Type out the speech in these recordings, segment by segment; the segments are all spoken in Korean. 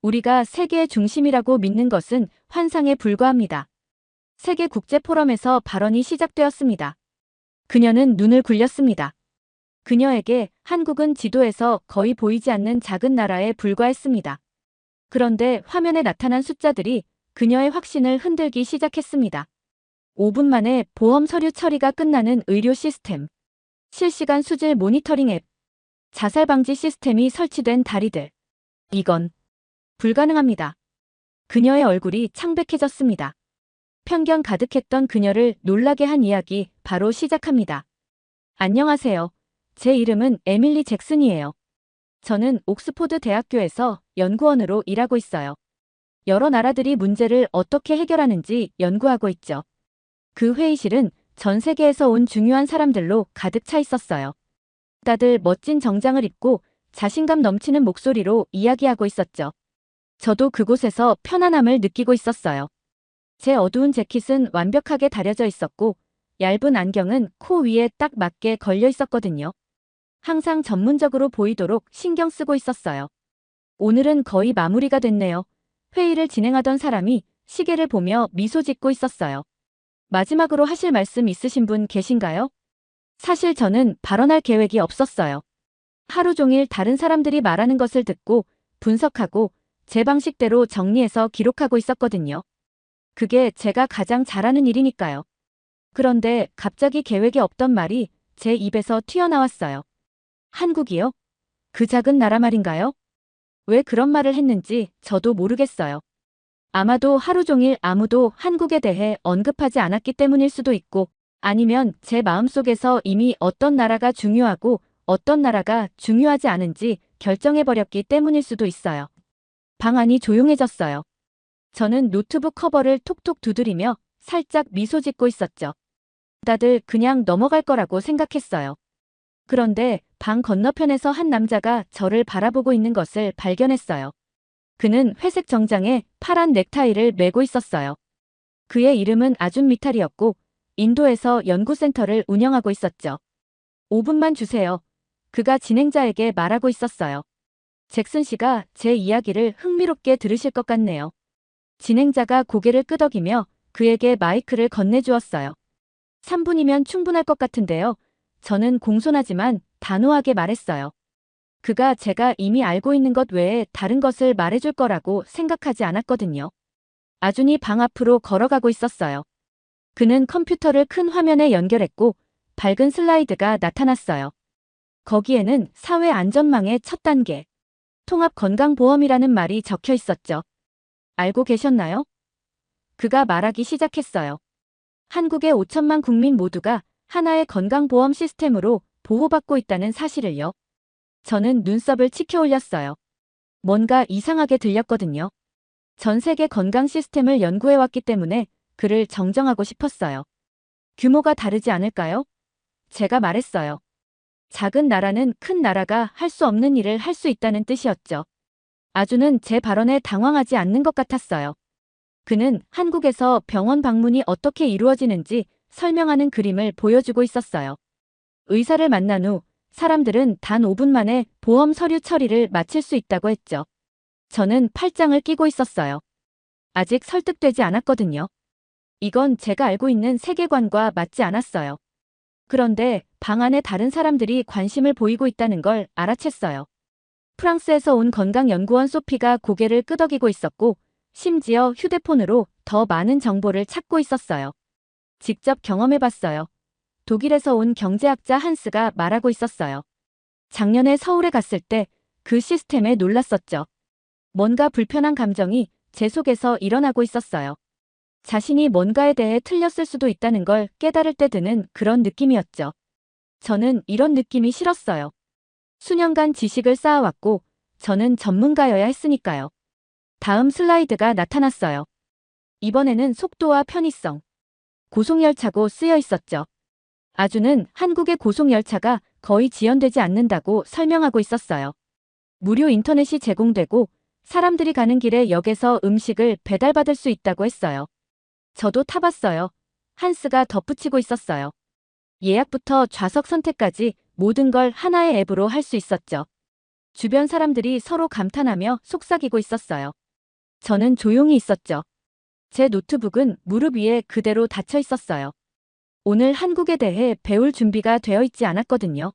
우리가 세계의 중심이라고 믿는 것은 환상에 불과합니다. 세계 국제 포럼에서 발언이 시작되었습니다. 그녀는 눈을 굴렸습니다. 그녀에게 한국은 지도에서 거의 보이지 않는 작은 나라에 불과했습니다. 그런데 화면에 나타난 숫자들이 그녀의 확신을 흔들기 시작했습니다. 5분 만에 보험 서류 처리가 끝나는 의료 시스템, 실시간 수질 모니터링 앱, 자살 방지 시스템이 설치된 다리들. 이건 불가능합니다. 그녀의 얼굴이 창백해졌습니다. 편견 가득했던 그녀를 놀라게 한 이야기 바로 시작합니다. 안녕하세요. 제 이름은 에밀리 잭슨이에요. 저는 옥스포드 대학교에서 연구원으로 일하고 있어요. 여러 나라들이 문제를 어떻게 해결하는지 연구하고 있죠. 그 회의실은 전 세계에서 온 중요한 사람들로 가득 차 있었어요. 다들 멋진 정장을 입고 자신감 넘치는 목소리로 이야기하고 있었죠. 저도 그곳에서 편안함을 느끼고 있었어요. 제 어두운 재킷은 완벽하게 다려져 있었고 얇은 안경은 코 위에 딱 맞게 걸려 있었거든요. 항상 전문적으로 보이도록 신경 쓰고 있었어요. 오늘은 거의 마무리가 됐네요. 회의를 진행하던 사람이 시계를 보며 미소 짓고 있었어요. 마지막으로 하실 말씀 있으신 분 계신가요? 사실 저는 발언할 계획이 없었어요. 하루 종일 다른 사람들이 말하는 것을 듣고 분석하고 제 방식대로 정리해서 기록하고 있었거든요. 그게 제가 가장 잘하는 일이니까요. 그런데 갑자기 계획에 없던 말이 제 입에서 튀어나왔어요. 한국이요? 그 작은 나라 말인가요? 왜 그런 말을 했는지 저도 모르겠어요. 아마도 하루 종일 아무도 한국에 대해 언급하지 않았기 때문일 수도 있고, 아니면 제 마음속에서 이미 어떤 나라가 중요하고 어떤 나라가 중요하지 않은지 결정해버렸기 때문일 수도 있어요. 방 안이 조용해졌어요. 저는 노트북 커버를 톡톡 두드리며 살짝 미소 짓고 있었죠. 다들 그냥 넘어갈 거라고 생각했어요. 그런데 방 건너편에서 한 남자가 저를 바라보고 있는 것을 발견했어요. 그는 회색 정장에 파란 넥타이를 메고 있었어요. 그의 이름은 아준 미탈이었고 인도에서 연구센터를 운영하고 있었죠. 5분만 주세요. 그가 진행자에게 말하고 있었어요. 잭슨 씨가 제 이야기를 흥미롭게 들으실 것 같네요. 진행자가 고개를 끄덕이며 그에게 마이크를 건네주었어요. 3분이면 충분할 것 같은데요. 저는 공손하지만 단호하게 말했어요. 그가 제가 이미 알고 있는 것 외에 다른 것을 말해줄 거라고 생각하지 않았거든요. 아준이 방 앞으로 걸어가고 있었어요. 그는 컴퓨터를 큰 화면에 연결했고 밝은 슬라이드가 나타났어요. 거기에는 사회 안전망의 첫 단계, 통합건강보험이라는 말이 적혀 있었죠. 알고 계셨나요? 그가 말하기 시작했어요. 한국의 5천만 국민 모두가 하나의 건강보험 시스템으로 보호받고 있다는 사실을요. 저는 눈썹을 치켜 올렸어요. 뭔가 이상하게 들렸거든요. 전 세계 건강 시스템을 연구해왔기 때문에 그를 정정하고 싶었어요. 규모가 다르지 않을까요? 제가 말했어요. 작은 나라는 큰 나라가 할 수 없는 일을 할 수 있다는 뜻이었죠. 아주는 제 발언에 당황하지 않는 것 같았어요. 그는 한국에서 병원 방문이 어떻게 이루어지는지 설명하는 그림을 보여주고 있었어요. 의사를 만난 후 사람들은 단 5분 만에 보험 서류 처리를 마칠 수 있다고 했죠. 저는 팔짱을 끼고 있었어요. 아직 설득되지 않았거든요. 이건 제가 알고 있는 세계관과 맞지 않았어요. 그런데 방 안에 다른 사람들이 관심을 보이고 있다는 걸 알아챘어요. 프랑스에서 온 건강연구원 소피가 고개를 끄덕이고 있었고 심지어 휴대폰으로 더 많은 정보를 찾고 있었어요. 직접 경험해봤어요. 독일에서 온 경제학자 한스가 말하고 있었어요. 작년에 서울에 갔을 때 그 시스템에 놀랐었죠. 뭔가 불편한 감정이 제 속에서 일어나고 있었어요. 자신이 뭔가에 대해 틀렸을 수도 있다는 걸 깨달을 때 드는 그런 느낌이었죠. 저는 이런 느낌이 싫었어요. 수년간 지식을 쌓아왔고 저는 전문가여야 했으니까요. 다음 슬라이드가 나타났어요. 이번에는 속도와 편의성, 고속열차고 쓰여 있었죠. 아주는 한국의 고속열차가 거의 지연되지 않는다고 설명하고 있었어요. 무료 인터넷이 제공되고 사람들이 가는 길에 역에서 음식을 배달받을 수 있다고 했어요. 저도 타봤어요. 한스가 덧붙이고 있었어요. 예약부터 좌석 선택까지 모든 걸 하나의 앱으로 할 수 있었죠. 주변 사람들이 서로 감탄하며 속삭이고 있었어요. 저는 조용히 있었죠. 제 노트북은 무릎 위에 그대로 닫혀 있었어요. 오늘 한국에 대해 배울 준비가 되어 있지 않았거든요.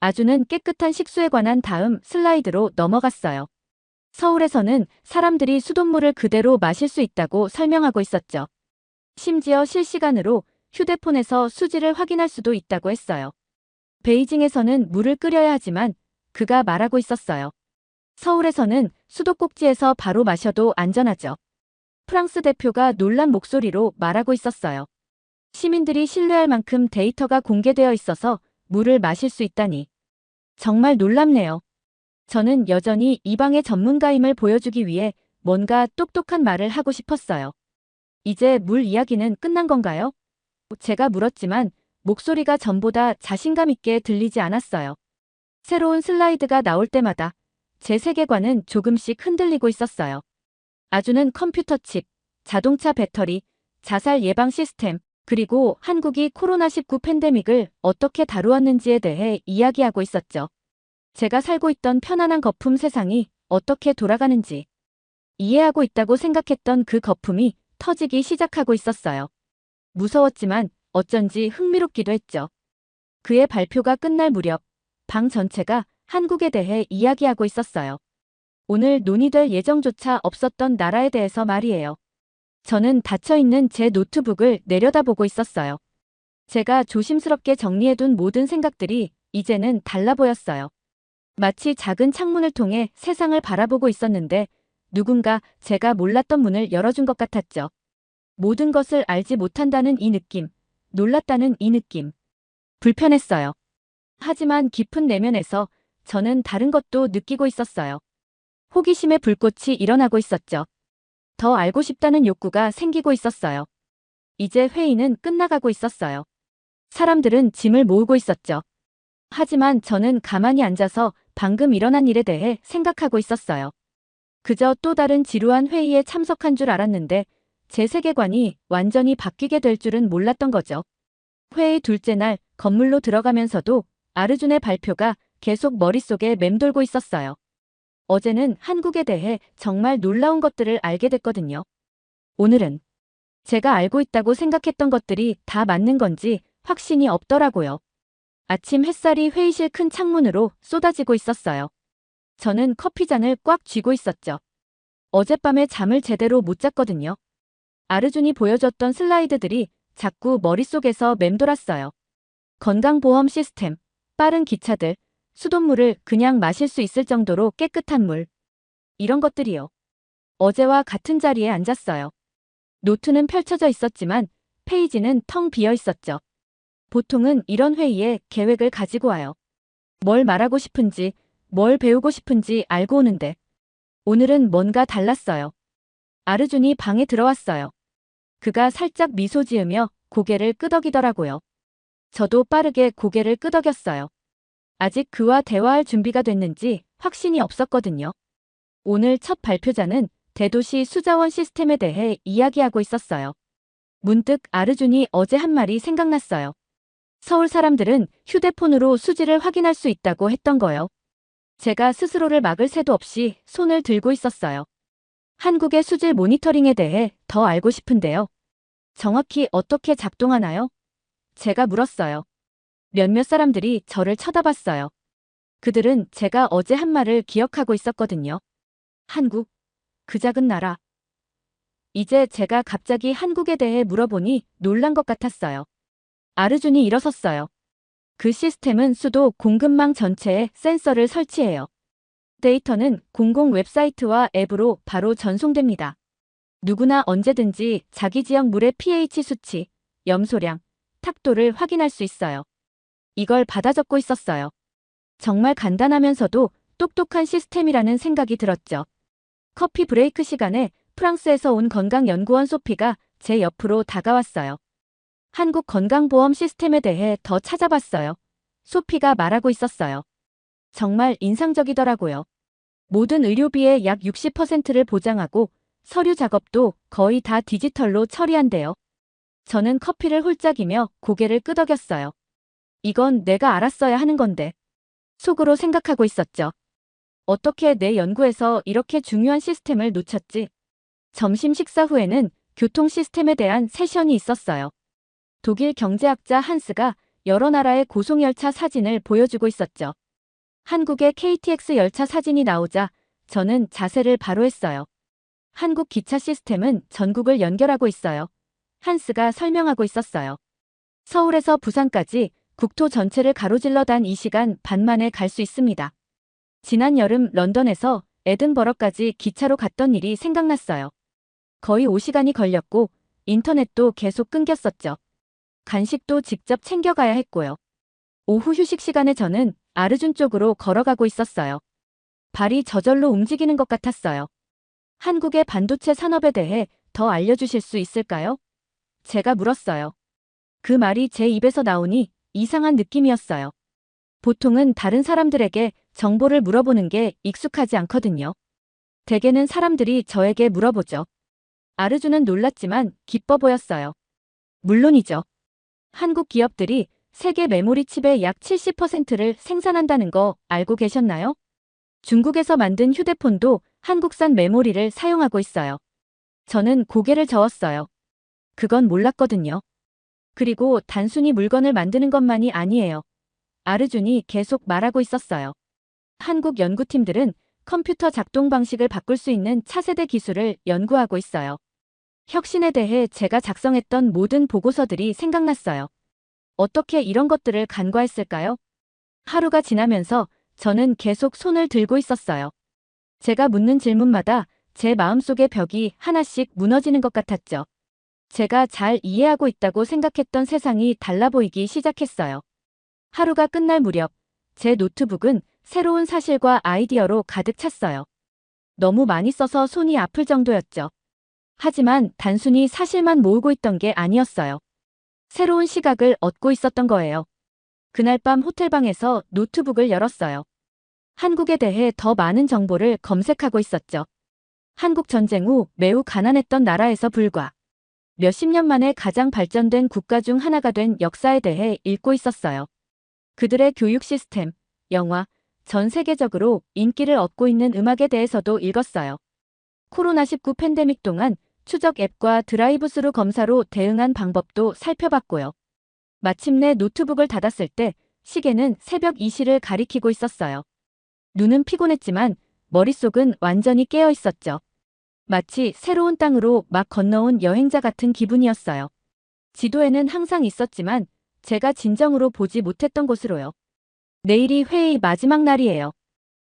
아주는 깨끗한 식수에 관한 다음 슬라이드로 넘어갔어요. 서울에서는 사람들이 수돗물을 그대로 마실 수 있다고 설명하고 있었죠. 심지어 실시간으로 휴대폰에서 수질을 확인할 수도 있다고 했어요. 베이징에서는 물을 끓여야 하지만 그가 말하고 있었어요. 서울에서는 수도꼭지에서 바로 마셔도 안전하죠. 프랑스 대표가 놀란 목소리로 말하고 있었어요. 시민들이 신뢰할 만큼 데이터가 공개되어 있어서 물을 마실 수 있다니. 정말 놀랍네요. 저는 여전히 이 방의 전문가임을 보여주기 위해 뭔가 똑똑한 말을 하고 싶었어요. 이제 물 이야기는 끝난 건가요? 제가 물었지만 목소리가 전보다 자신감 있게 들리지 않았어요. 새로운 슬라이드가 나올 때마다 제 세계관은 조금씩 흔들리고 있었어요. 아주는 컴퓨터 칩, 자동차 배터리, 자살 예방 시스템, 그리고 한국이 코로나19 팬데믹을 어떻게 다루었는지에 대해 이야기하고 있었죠. 제가 살고 있던 편안한 거품 세상이 어떻게 돌아가는지 이해하고 있다고 생각했던 그 거품이 터지기 시작하고 있었어요. 무서웠지만 어쩐지 흥미롭기도 했죠. 그의 발표가 끝날 무렵 방 전체가 한국에 대해 이야기하고 있었어요. 오늘 논의될 예정조차 없었던 나라에 대해서 말이에요. 저는 닫혀있는 제 노트북을 내려다보고 있었어요. 제가 조심스럽게 정리해둔 모든 생각들이 이제는 달라 보였어요. 마치 작은 창문을 통해 세상을 바라보고 있었는데 누군가 제가 몰랐던 문을 열어준 것 같았죠. 모든 것을 알지 못한다는 이 느낌, 놀랐다는 이 느낌. 불편했어요. 하지만 깊은 내면에서 저는 다른 것도 느끼고 있었어요. 호기심의 불꽃이 일어나고 있었죠. 더 알고 싶다는 욕구가 생기고 있었어요. 이제 회의는 끝나가고 있었어요. 사람들은 짐을 모으고 있었죠. 하지만 저는 가만히 앉아서 방금 일어난 일에 대해 생각하고 있었어요. 그저 또 다른 지루한 회의에 참석한 줄 알았는데 제 세계관이 완전히 바뀌게 될 줄은 몰랐던 거죠. 회의 둘째 날 건물로 들어가면서도 아르준의 발표가 계속 머릿속에 맴돌고 있었어요. 어제는 한국에 대해 정말 놀라운 것들을 알게 됐거든요. 오늘은 제가 알고 있다고 생각했던 것들이 다 맞는 건지 확신이 없더라고요. 아침 햇살이 회의실 큰 창문으로 쏟아지고 있었어요. 저는 커피잔을 꽉 쥐고 있었죠. 어젯밤에 잠을 제대로 못 잤거든요. 아르준이 보여줬던 슬라이드들이 자꾸 머릿속에서 맴돌았어요. 건강보험 시스템, 빠른 기차들, 수돗물을 그냥 마실 수 있을 정도로 깨끗한 물. 이런 것들이요. 어제와 같은 자리에 앉았어요. 노트는 펼쳐져 있었지만 페이지는 텅 비어 있었죠. 보통은 이런 회의에 계획을 가지고 와요. 뭘 말하고 싶은지, 뭘 배우고 싶은지 알고 오는데 오늘은 뭔가 달랐어요. 아르준이 방에 들어왔어요. 그가 살짝 미소 지으며 고개를 끄덕이더라고요. 저도 빠르게 고개를 끄덕였어요. 아직 그와 대화할 준비가 됐는지 확신이 없었거든요. 오늘 첫 발표자는 대도시 수자원 시스템에 대해 이야기하고 있었어요. 문득 아르준이 어제 한 말이 생각났어요. 서울 사람들은 휴대폰으로 수질을 확인할 수 있다고 했던 거요. 제가 스스로를 막을 새도 없이 손을 들고 있었어요. 한국의 수질 모니터링에 대해 더 알고 싶은데요. 정확히 어떻게 작동하나요? 제가 물었어요. 몇몇 사람들이 저를 쳐다봤어요. 그들은 제가 어제 한 말을 기억하고 있었거든요. 한국, 그 작은 나라. 이제 제가 갑자기 한국에 대해 물어보니 놀란 것 같았어요. 아르준이 일어섰어요. 그 시스템은 수도 공급망 전체에 센서를 설치해요. 데이터는 공공 웹사이트와 앱으로 바로 전송됩니다. 누구나 언제든지 자기 지역 물의 pH 수치, 염소량, 탁도를 확인할 수 있어요. 이걸 받아 적고 있었어요. 정말 간단하면서도 똑똑한 시스템이라는 생각이 들었죠. 커피 브레이크 시간에 프랑스에서 온 건강연구원 소피가 제 옆으로 다가왔어요. 한국 건강보험 시스템에 대해 더 찾아봤어요. 소피가 말하고 있었어요. 정말 인상적이더라고요. 모든 의료비의 약 60%를 보장하고 서류 작업도 거의 다 디지털로 처리한대요. 저는 커피를 홀짝이며 고개를 끄덕였어요. 이건 내가 알았어야 하는 건데. 속으로 생각하고 있었죠. 어떻게 내 연구에서 이렇게 중요한 시스템을 놓쳤지? 점심 식사 후에는 교통 시스템에 대한 세션이 있었어요. 독일 경제학자 한스가 여러 나라의 고속열차 사진을 보여주고 있었죠. 한국의 KTX 열차 사진이 나오자 저는 자세를 바로 했어요. 한국 기차 시스템은 전국을 연결하고 있어요. 한스가 설명하고 있었어요. 서울에서 부산까지 국토 전체를 가로질러 단 2시간 반 만에 갈 수 있습니다. 지난 여름 런던에서 에든버러까지 기차로 갔던 일이 생각났어요. 거의 5시간이 걸렸고 인터넷도 계속 끊겼었죠. 간식도 직접 챙겨가야 했고요. 오후 휴식 시간에 저는 아르준 쪽으로 걸어가고 있었어요. 발이 저절로 움직이는 것 같았어요. 한국의 반도체 산업에 대해 더 알려주실 수 있을까요? 제가 물었어요. 그 말이 제 입에서 나오니 이상한 느낌이었어요. 보통은 다른 사람들에게 정보를 물어보는 게 익숙하지 않거든요. 대개는 사람들이 저에게 물어보죠. 아르주는 놀랐지만 기뻐 보였어요. 물론이죠. 한국 기업들이 세계 메모리 칩의 약 70%를 생산한다는 거 알고 계셨나요? 중국에서 만든 휴대폰도 한국산 메모리를 사용하고 있어요. 저는 고개를 저었어요. 그건 몰랐거든요. 그리고 단순히 물건을 만드는 것만이 아니에요. 아르준이 계속 말하고 있었어요. 한국 연구팀들은 컴퓨터 작동 방식을 바꿀 수 있는 차세대 기술을 연구하고 있어요. 혁신에 대해 제가 작성했던 모든 보고서들이 생각났어요. 어떻게 이런 것들을 간과했을까요? 하루가 지나면서 저는 계속 손을 들고 있었어요. 제가 묻는 질문마다 제 마음속의 벽이 하나씩 무너지는 것 같았죠. 제가 잘 이해하고 있다고 생각했던 세상이 달라 보이기 시작했어요. 하루가 끝날 무렵 제 노트북은 새로운 사실과 아이디어로 가득 찼어요. 너무 많이 써서 손이 아플 정도였죠. 하지만 단순히 사실만 모으고 있던 게 아니었어요. 새로운 시각을 얻고 있었던 거예요. 그날 밤 호텔방에서 노트북을 열었어요. 한국에 대해 더 많은 정보를 검색하고 있었죠. 한국 전쟁 후 매우 가난했던 나라에서 불과 몇십 년 만에 가장 발전된 국가 중 하나가 된 역사에 대해 읽고 있었어요. 그들의 교육 시스템, 영화, 전 세계적으로 인기를 얻고 있는 음악에 대해서도 읽었어요. 코로나19 팬데믹 동안 추적 앱과 드라이브스루 검사로 대응한 방법도 살펴봤고요. 마침내 노트북을 닫았을 때 시계는 새벽 2시를 가리키고 있었어요. 눈은 피곤했지만 머릿속은 완전히 깨어 있었죠. 마치 새로운 땅으로 막 건너온 여행자 같은 기분이었어요. 지도에는 항상 있었지만 제가 진정으로 보지 못했던 곳으로요. 내일이 회의 마지막 날이에요.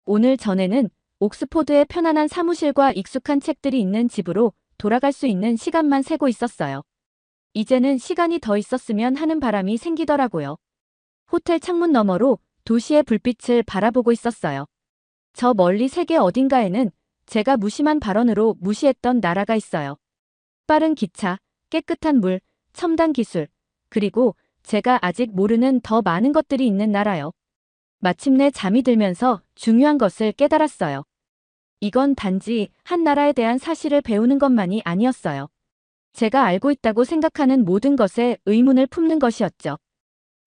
오늘 전에는 옥스포드의 편안한 사무실과 익숙한 책들이 있는 집으로 돌아갈 수 있는 시간만 세고 있었어요. 이제는 시간이 더 있었으면 하는 바람이 생기더라고요. 호텔 창문 너머로 도시의 불빛을 바라보고 있었어요. 저 멀리 세계 어딘가에는 제가 무심한 발언으로 무시했던 나라가 있어요. 빠른 기차, 깨끗한 물, 첨단 기술, 그리고 제가 아직 모르는 더 많은 것들이 있는 나라요. 마침내 잠이 들면서 중요한 것을 깨달았어요. 이건 단지 한 나라에 대한 사실을 배우는 것만이 아니었어요. 제가 알고 있다고 생각하는 모든 것에 의문을 품는 것이었죠.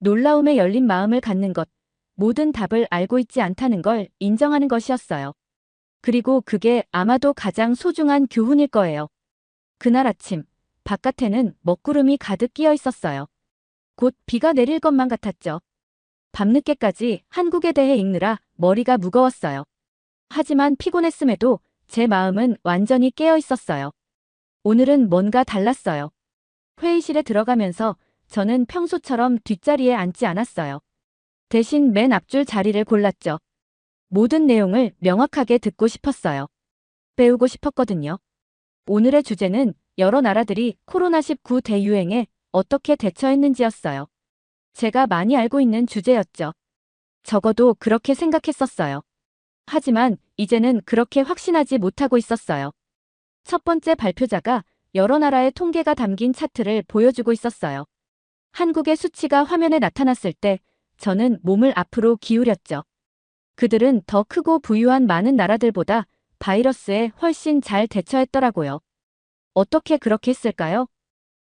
놀라움에 열린 마음을 갖는 것, 모든 답을 알고 있지 않다는 걸 인정하는 것이었어요. 그리고 그게 아마도 가장 소중한 교훈일 거예요. 그날 아침, 바깥에는 먹구름이 가득 끼어 있었어요. 곧 비가 내릴 것만 같았죠. 밤늦게까지 한국에 대해 읽느라 머리가 무거웠어요. 하지만 피곤했음에도 제 마음은 완전히 깨어 있었어요. 오늘은 뭔가 달랐어요. 회의실에 들어가면서 저는 평소처럼 뒷자리에 앉지 않았어요. 대신 맨 앞줄 자리를 골랐죠. 모든 내용을 명확하게 듣고 싶었어요. 배우고 싶었거든요. 오늘의 주제는 여러 나라들이 코로나19 대유행에 어떻게 대처했는지였어요. 제가 많이 알고 있는 주제였죠. 적어도 그렇게 생각했었어요. 하지만 이제는 그렇게 확신하지 못하고 있었어요. 첫 번째 발표자가 여러 나라의 통계가 담긴 차트를 보여주고 있었어요. 한국의 수치가 화면에 나타났을 때 저는 몸을 앞으로 기울였죠. 그들은 더 크고 부유한 많은 나라들보다 바이러스에 훨씬 잘 대처했더라고요. 어떻게 그렇게 했을까요?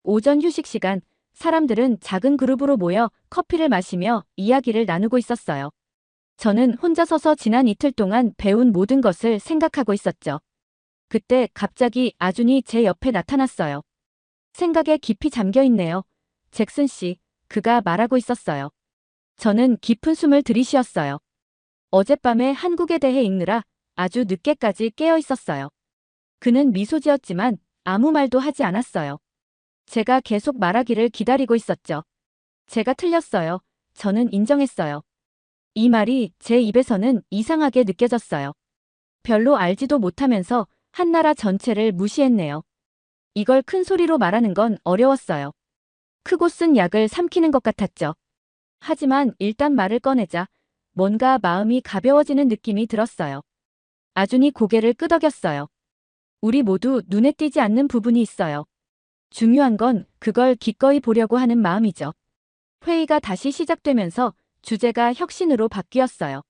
오전 휴식 시간, 사람들은 작은 그룹으로 모여 커피를 마시며 이야기를 나누고 있었어요. 저는 혼자 서서 지난 이틀 동안 배운 모든 것을 생각하고 있었죠. 그때 갑자기 아준이 제 옆에 나타났어요. 생각에 깊이 잠겨 있네요. 잭슨 씨, 그가 말하고 있었어요. 저는 깊은 숨을 들이쉬었어요. 어젯밤에 한국에 대해 읽느라 아주 늦게까지 깨어 있었어요. 그는 미소 지었지만 아무 말도 하지 않았어요. 제가 계속 말하기를 기다리고 있었죠. 제가 틀렸어요. 저는 인정했어요. 이 말이 제 입에서는 이상하게 느껴졌어요. 별로 알지도 못하면서 한 나라 전체를 무시했네요. 이걸 큰 소리로 말하는 건 어려웠어요. 크고 쓴 약을 삼키는 것 같았죠. 하지만 일단 말을 꺼내자 뭔가 마음이 가벼워지는 느낌이 들었어요. 아준이 고개를 끄덕였어요. 우리 모두 눈에 띄지 않는 부분이 있어요. 중요한 건 그걸 기꺼이 보려고 하는 마음이죠. 회의가 다시 시작되면서 주제가 혁신으로 바뀌었어요.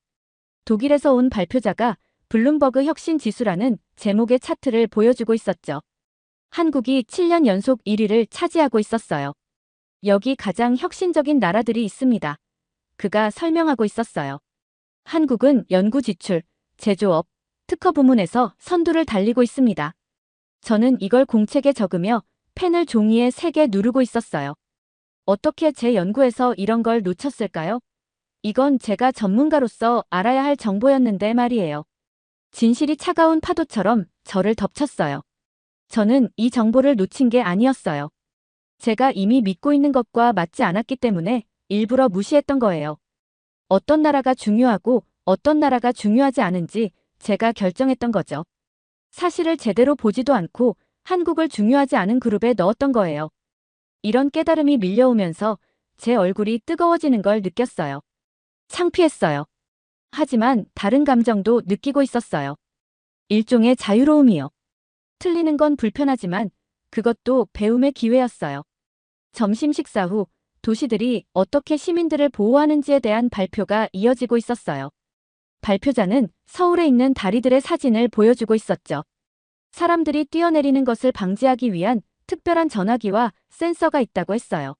독일에서 온 발표자가 블룸버그 혁신 지수라는 제목의 차트를 보여주고 있었죠. 한국이 7년 연속 1위를 차지하고 있었어요. 여기 가장 혁신적인 나라들이 있습니다. 그가 설명하고 있었어요. 한국은 연구 지출, 제조업, 특허 부문에서 선두를 달리고 있습니다. 저는 이걸 공책에 적으며 펜을 종이에 세게 누르고 있었어요. 어떻게 제 연구에서 이런 걸 놓쳤을까요? 이건 제가 전문가로서 알아야 할 정보였는데 말이에요. 진실이 차가운 파도처럼 저를 덮쳤어요. 저는 이 정보를 놓친 게 아니었어요. 제가 이미 믿고 있는 것과 맞지 않았기 때문에 일부러 무시했던 거예요. 어떤 나라가 중요하고 어떤 나라가 중요하지 않은지 제가 결정했던 거죠. 사실을 제대로 보지도 않고 한국을 중요하지 않은 그룹에 넣었던 거예요. 이런 깨달음이 밀려오면서 제 얼굴이 뜨거워지는 걸 느꼈어요. 창피했어요. 하지만 다른 감정도 느끼고 있었어요. 일종의 자유로움이요. 틀리는 건 불편하지만 그것도 배움의 기회였어요. 점심 식사 후 도시들이 어떻게 시민들을 보호하는지에 대한 발표가 이어지고 있었어요. 발표자는 서울에 있는 다리들의 사진을 보여주고 있었죠. 사람들이 뛰어내리는 것을 방지하기 위한 특별한 전화기와 센서가 있다고 했어요.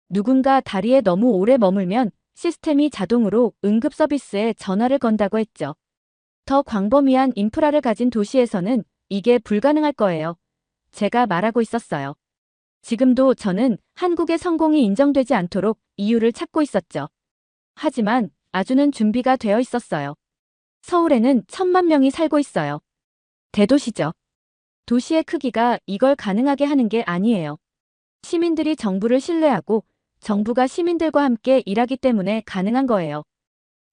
누군가 다리에 너무 오래 머물면 시스템이 자동으로 응급 서비스에 전화를 건다고 했죠. 더 광범위한 인프라를 가진 도시에서는 이게 불가능할 거예요. 제가 말하고 있었어요. 지금도 저는 한국의 성공이 인정되지 않도록 이유를 찾고 있었죠. 하지만 아주는 준비가 되어 있었어요. 서울에는 1,000만 명이 살고 있어요. 대도시죠. 도시의 크기가 이걸 가능하게 하는 게 아니에요. 시민들이 정부를 신뢰하고 정부가 시민들과 함께 일하기 때문에 가능한 거예요.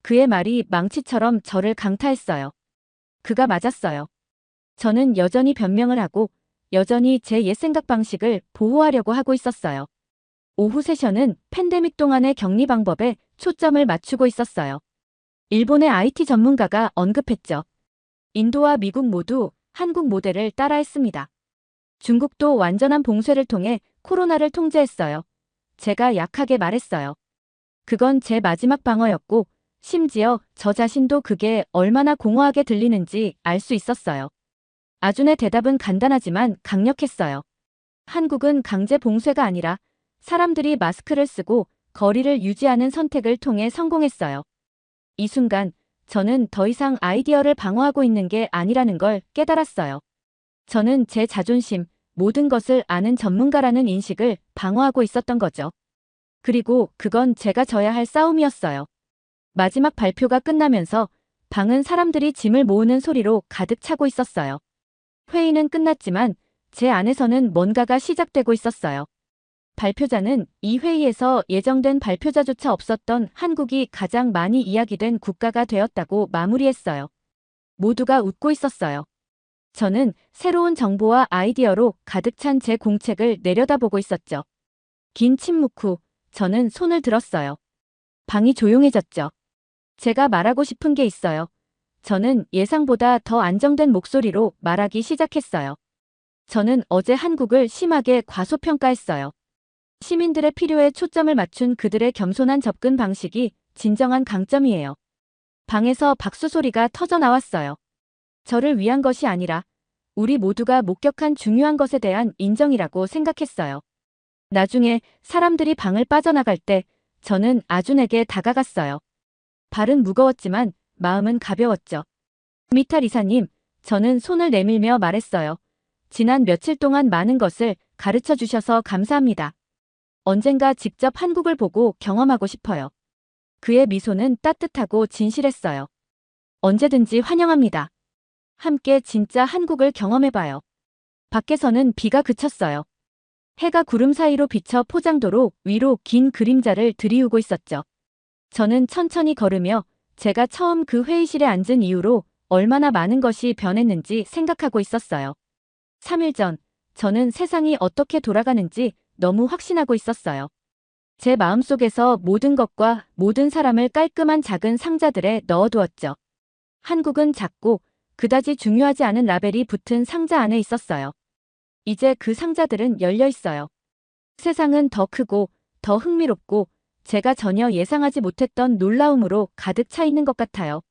그의 말이 망치처럼 저를 강타했어요. 그가 맞았어요. 저는 여전히 변명을 하고 여전히 제 옛 생각 방식을 보호하려고 하고 있었어요. 오후 세션은 팬데믹 동안의 격리 방법에 초점을 맞추고 있었어요. 일본의 IT 전문가가 언급했죠. 인도와 미국 모두 한국 모델을 따라했습니다. 중국도 완전한 봉쇄를 통해 코로나를 통제했어요. 제가 약하게 말했어요. 그건 제 마지막 방어였고 심지어 저 자신도 그게 얼마나 공허하게 들리는지 알 수 있었어요. 아준의 대답은 간단하지만 강력했어요. 한국은 강제 봉쇄가 아니라 사람들이 마스크를 쓰고 거리를 유지하는 선택을 통해 성공했어요. 이 순간 저는 더 이상 아이디어를 방어하고 있는 게 아니라는 걸 깨달았어요. 저는 제 자존심, 모든 것을 아는 전문가라는 인식을 방어하고 있었던 거죠. 그리고 그건 제가 져야 할 싸움이었어요. 마지막 발표가 끝나면서 방은 사람들이 짐을 모으는 소리로 가득 차고 있었어요. 회의는 끝났지만 제 안에서는 뭔가가 시작되고 있었어요. 발표자는 이 회의에서 예정된 발표자조차 없었던 한국이 가장 많이 이야기된 국가가 되었다고 마무리했어요. 모두가 웃고 있었어요. 저는 새로운 정보와 아이디어로 가득 찬 제 공책을 내려다보고 있었죠. 긴 침묵 후 저는 손을 들었어요. 방이 조용해졌죠. 제가 말하고 싶은 게 있어요. 저는 예상보다 더 안정된 목소리로 말하기 시작했어요. 저는 어제 한국을 심하게 과소평가했어요. 시민들의 필요에 초점을 맞춘 그들의 겸손한 접근 방식이 진정한 강점이에요. 방에서 박수 소리가 터져 나왔어요. 저를 위한 것이 아니라 우리 모두가 목격한 중요한 것에 대한 인정이라고 생각했어요. 나중에 사람들이 방을 빠져나갈 때 저는 아준에게 다가갔어요. 발은 무거웠지만 마음은 가벼웠죠. 미탈 이사님, 저는 손을 내밀며 말했어요. 지난 며칠 동안 많은 것을 가르쳐 주셔서 감사합니다. 언젠가 직접 한국을 보고 경험하고 싶어요. 그의 미소는 따뜻하고 진실했어요. 언제든지 환영합니다. 함께 진짜 한국을 경험해봐요. 밖에서는 비가 그쳤어요. 해가 구름 사이로 비쳐 포장도로 위로 긴 그림자를 들이우고 있었죠. 저는 천천히 걸으며 제가 처음 그 회의실에 앉은 이후로 얼마나 많은 것이 변했는지 생각하고 있었어요. 3일 전, 저는 세상이 어떻게 돌아가는지 너무 확신하고 있었어요. 제 마음속에서 모든 것과 모든 사람을 깔끔한 작은 상자들에 넣어두었죠. 한국은 작고 그다지 중요하지 않은 라벨이 붙은 상자 안에 있었어요. 이제 그 상자들은 열려 있어요. 세상은 더 크고 더 흥미롭고 제가 전혀 예상하지 못했던 놀라움으로 가득 차 있는 것 같아요.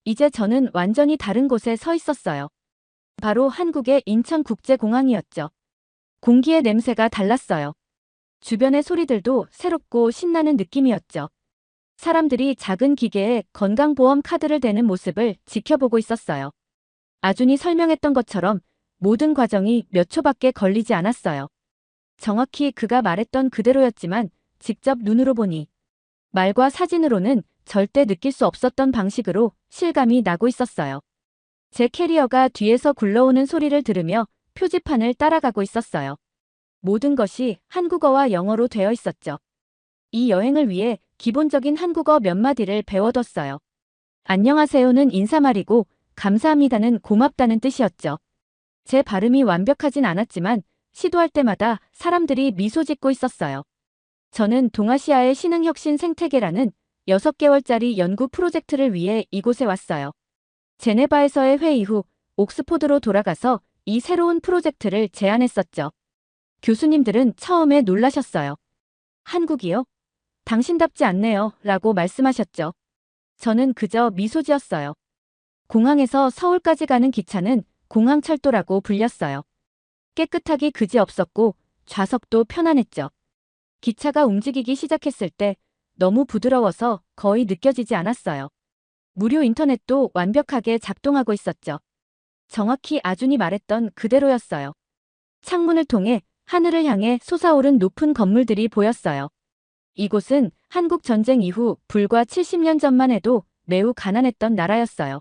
이제 저는 완전히 다른 곳에 서 있었어요. 바로 한국의 인천국제공항이었죠. 공기의 냄새가 달랐어요. 주변의 소리들도 새롭고 신나는 느낌이었죠. 사람들이 작은 기계에 건강보험 카드를 대는 모습을 지켜보고 있었어요. 아준이 설명했던 것처럼 모든 과정이 몇 초밖에 걸리지 않았어요. 정확히 그가 말했던 그대로였지만 직접 눈으로 보니 말과 사진으로는 절대 느낄 수 없었던 방식으로 실감이 나고 있었어요. 제 캐리어가 뒤에서 굴러오는 소리를 들으며 표지판을 따라가고 있었어요. 모든 것이 한국어와 영어로 되어 있었죠. 이 여행을 위해 기본적인 한국어 몇 마디를 배워뒀어요. 안녕하세요는 인사말이고 감사합니다는 고맙다는 뜻이었죠. 제 발음이 완벽하진 않았지만 시도할 때마다 사람들이 미소 짓고 있었어요. 저는 동아시아의 신흥혁신 생태계라는 6개월짜리 연구 프로젝트를 위해 이곳에 왔어요. 제네바에서의 회의 후 옥스포드로 돌아가서 이 새로운 프로젝트를 제안했었죠. 교수님들은 처음에 놀라셨어요. 한국이요? 당신답지 않네요. 라고 말씀하셨죠. 저는 그저 미소 지었어요. 공항에서 서울까지 가는 기차는 공항철도라고 불렸어요. 깨끗하기 그지없었고 좌석도 편안했죠. 기차가 움직이기 시작했을 때 너무 부드러워서 거의 느껴지지 않았어요. 무료 인터넷도 완벽하게 작동하고 있었죠. 정확히 아준이 말했던 그대로였어요. 창문을 통해 하늘을 향해 솟아오른 높은 건물들이 보였어요. 이곳은 한국 전쟁 이후 불과 70년 전만 해도 매우 가난했던 나라였어요.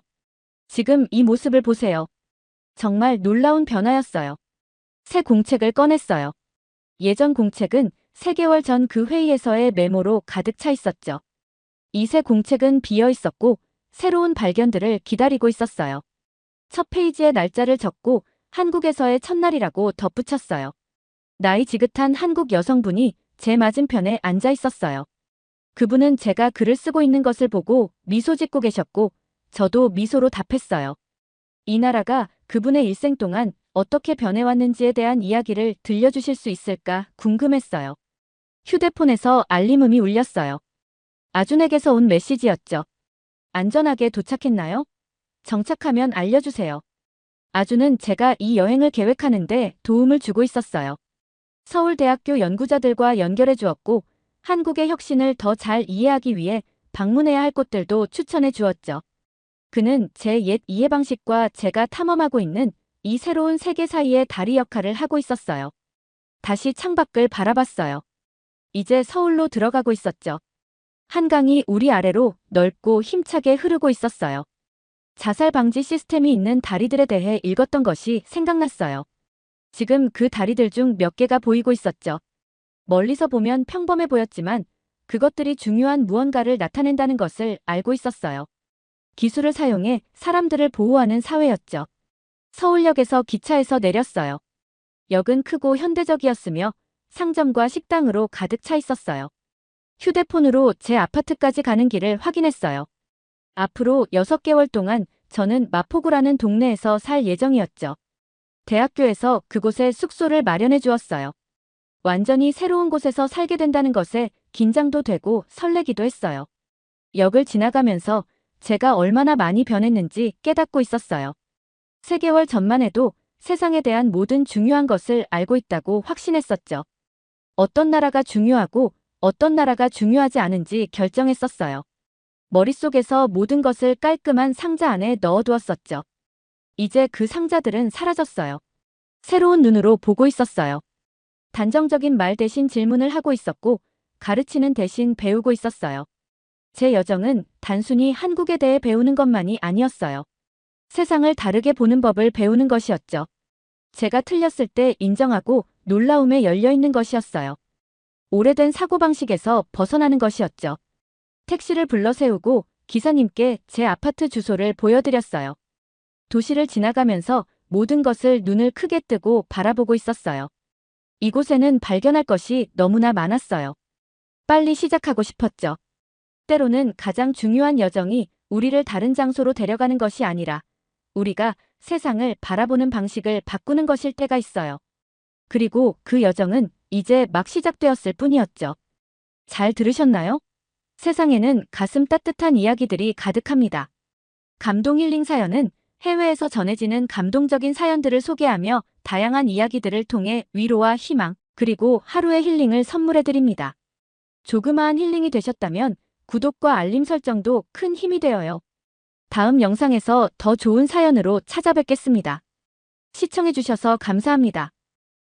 지금 이 모습을 보세요. 정말 놀라운 변화였어요. 새 공책을 꺼냈어요. 예전 공책은 3개월 전 그 회의에서의 메모로 가득 차 있었죠. 이 새 공책은 비어 있었고 새로운 발견들을 기다리고 있었어요. 첫 페이지에 날짜를 적고 한국에서의 첫날이라고 덧붙였어요. 나이 지긋한 한국 여성분이 제 맞은편에 앉아 있었어요. 그분은 제가 글을 쓰고 있는 것을 보고 미소 짓고 계셨고 저도 미소로 답했어요. 이 나라가 그분의 일생 동안 어떻게 변해왔는지에 대한 이야기를 들려주실 수 있을까 궁금했어요. 휴대폰에서 알림음이 울렸어요. 아준에게서 온 메시지였죠. 안전하게 도착했나요? 정착하면 알려주세요. 아준은 제가 이 여행을 계획하는데 도움을 주고 있었어요. 서울대학교 연구자들과 연결해 주었고 한국의 혁신을 더 잘 이해하기 위해 방문해야 할 곳들도 추천해 주었죠. 그는 제 옛 이해 방식과 제가 탐험하고 있는 이 새로운 세계 사이의 다리 역할을 하고 있었어요. 다시 창밖을 바라봤어요. 이제 서울로 들어가고 있었죠. 한강이 우리 아래로 넓고 힘차게 흐르고 있었어요. 자살 방지 시스템이 있는 다리들에 대해 읽었던 것이 생각났어요. 지금 그 다리들 중 몇 개가 보이고 있었죠. 멀리서 보면 평범해 보였지만 그것들이 중요한 무언가를 나타낸다는 것을 알고 있었어요. 기술을 사용해 사람들을 보호하는 사회였죠. 서울역에서 기차에서 내렸어요. 역은 크고 현대적이었으며 상점과 식당으로 가득 차 있었어요. 휴대폰으로 제 아파트까지 가는 길을 확인했어요. 앞으로 6개월 동안 저는 마포구라는 동네에서 살 예정이었죠. 대학교에서 그곳에 숙소를 마련해 주었어요. 완전히 새로운 곳에서 살게 된다는 것에 긴장도 되고 설레기도 했어요. 역을 지나가면서 제가 얼마나 많이 변했는지 깨닫고 있었어요. 3개월 전만 해도 세상에 대한 모든 중요한 것을 알고 있다고 확신했었죠. 어떤 나라가 중요하고 어떤 나라가 중요하지 않은지 결정했었어요. 머릿속에서 모든 것을 깔끔한 상자 안에 넣어두었었죠. 이제 그 상자들은 사라졌어요. 새로운 눈으로 보고 있었어요. 단정적인 말 대신 질문을 하고 있었고, 가르치는 대신 배우고 있었어요. 제 여정은 단순히 한국에 대해 배우는 것만이 아니었어요. 세상을 다르게 보는 법을 배우는 것이었죠. 제가 틀렸을 때 인정하고 놀라움에 열려 있는 것이었어요. 오래된 사고방식에서 벗어나는 것이었죠. 택시를 불러 세우고 기사님께 제 아파트 주소를 보여드렸어요. 도시를 지나가면서 모든 것을 눈을 크게 뜨고 바라보고 있었어요. 이곳에는 발견할 것이 너무나 많았어요. 빨리 시작하고 싶었죠. 때로는 가장 중요한 여정이 우리를 다른 장소로 데려가는 것이 아니라 우리가 세상을 바라보는 방식을 바꾸는 것일 때가 있어요. 그리고 그 여정은 이제 막 시작되었을 뿐이었죠. 잘 들으셨나요? 세상에는 가슴 따뜻한 이야기들이 가득합니다. 감동 힐링 사연은 해외에서 전해지는 감동적인 사연들을 소개하며 다양한 이야기들을 통해 위로와 희망, 그리고 하루의 힐링을 선물해드립니다. 조그마한 힐링이 되셨다면 구독과 알림 설정도 큰 힘이 되어요. 다음 영상에서 더 좋은 사연으로 찾아뵙겠습니다. 시청해주셔서 감사합니다.